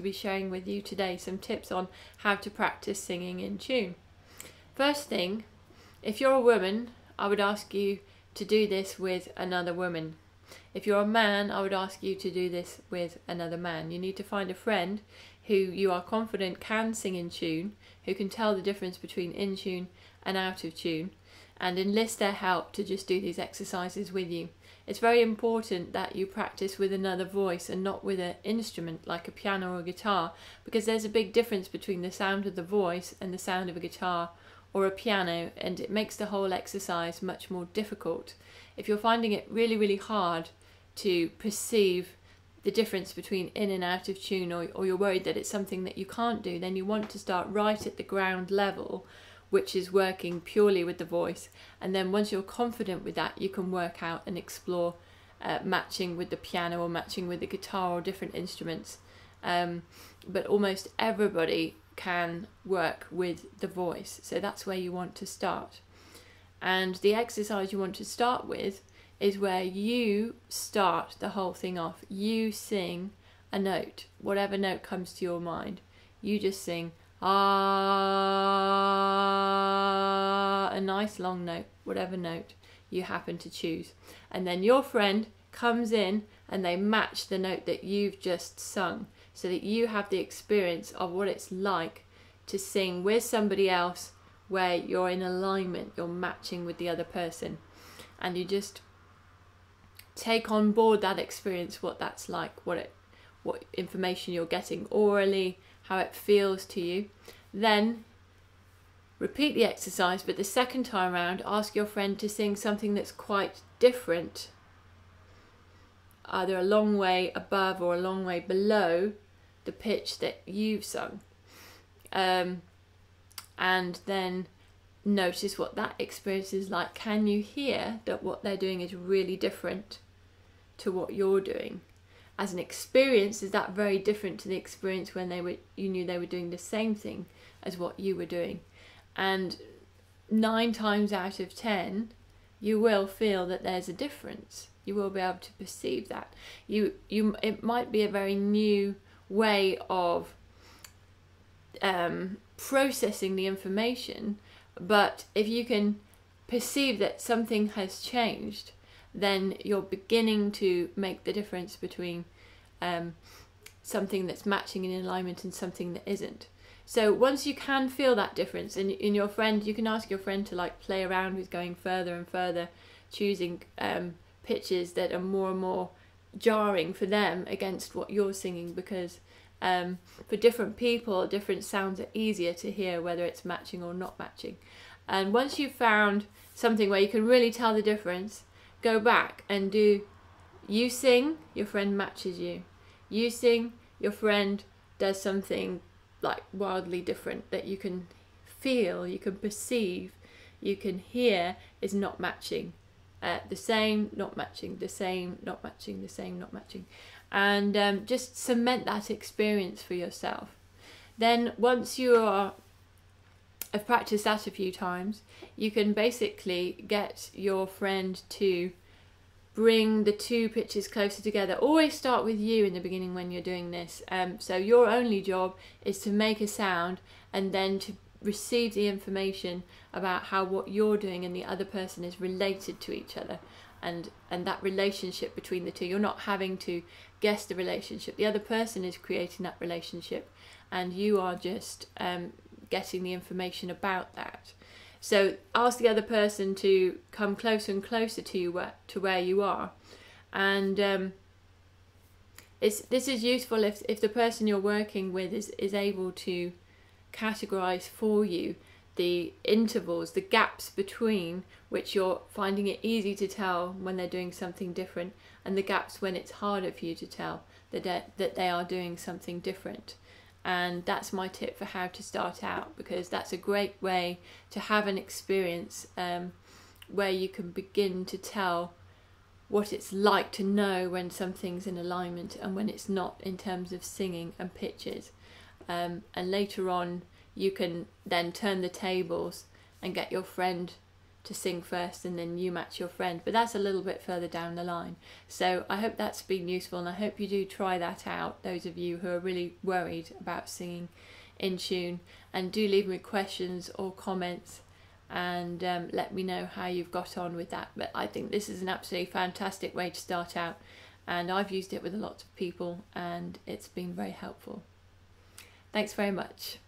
to be sharing with you today some tips on how to practice singing in tune. First thing, if you're a woman, I would ask you to do this with another woman. If you're a man, I would ask you to do this with another man. You need to find a friend who you are confident can sing in tune, who can tell the difference between in tune and out of tune, and enlist their help to just do these exercises with you. It's very important that you practice with another voice and not with an instrument like a piano or a guitar, because there's a big difference between the sound of the voice and the sound of a guitar or a piano, and it makes the whole exercise much more difficult. If you're finding it really, really hard to perceive the difference between in and out of tune, or you're worried that it's something that you can't do, then you want to start right at the ground level, which is working purely with the voice. And then once you're confident with that, you can work out and explore matching with the piano or matching with the guitar or different instruments. But almost everybody can work with the voice, so that's where you want to start. And the exercise you want to start with is where you start the whole thing off. You sing a note, whatever note comes to your mind. You just sing ah, a nice long note, whatever note you happen to choose. And then your friend comes in and they match the note that you've just sung, so that you have the experience of what it's like to sing with somebody else where you're in alignment, you're matching with the other person. And you just take on board that experience, what that's like, what information you're getting orally, how it feels to you. Then repeat the exercise, but the second time around ask your friend to sing something that's quite different, either a long way above or a long way below the pitch that you've sung. And then notice what that experience is like. Can you hear that what they're doing is really different to what you're doing? As an experience, is that very different to the experience when you knew they were doing the same thing as what you were doing? And 9 times out of 10, you will feel that there's a difference. You will be able to perceive that. It might be a very new way of processing the information, but if you can perceive that something has changed, then you're beginning to make the difference between something that's matching in alignment and something that isn't. So once you can feel that difference in your friend, you can ask your friend to like play around with going further and further, choosing pitches that are more and more jarring for them against what you're singing, because for different people, different sounds are easier to hear, whether it's matching or not matching. And once you've found something where you can really tell the difference, go back and do, you sing, your friend matches you. You sing, your friend does something like wildly different that you can feel, you can perceive, you can hear is not matching. The same, not matching, the same, not matching, the same, not matching. And just cement that experience for yourself. Then once you have practiced that a few times, you can basically get your friend to bring the two pitches closer together. Always start with you in the beginning when you're doing this. So your only job is to make a sound and then to receive the information about how what you're doing and the other person is related to each other, and that relationship between the two. You're not having to guess the relationship. The other person is creating that relationship, and you are just getting the information about that. So ask the other person to come closer and closer to you, to where you are. And this is useful if the person you're working with is able to categorize for you the intervals, the gaps between which you're finding it easy to tell when they're doing something different, and the gaps when it's harder for you to tell that they are doing something different. And that's my tip for how to start out, because that's a great way to have an experience where you can begin to tell what it's like to know when something's in alignment and when it's not, in terms of singing and pitches. And later on you can then turn the tables and get your friend to sing first and then you match your friend, but that's a little bit further down the line. So I hope that's been useful, and I hope you do try that out, those of you who are really worried about singing in tune, and do leave me questions or comments and let me know how you've got on with that. But I think this is an absolutely fantastic way to start out, and I've used it with a lot of people and it's been very helpful. Thanks very much.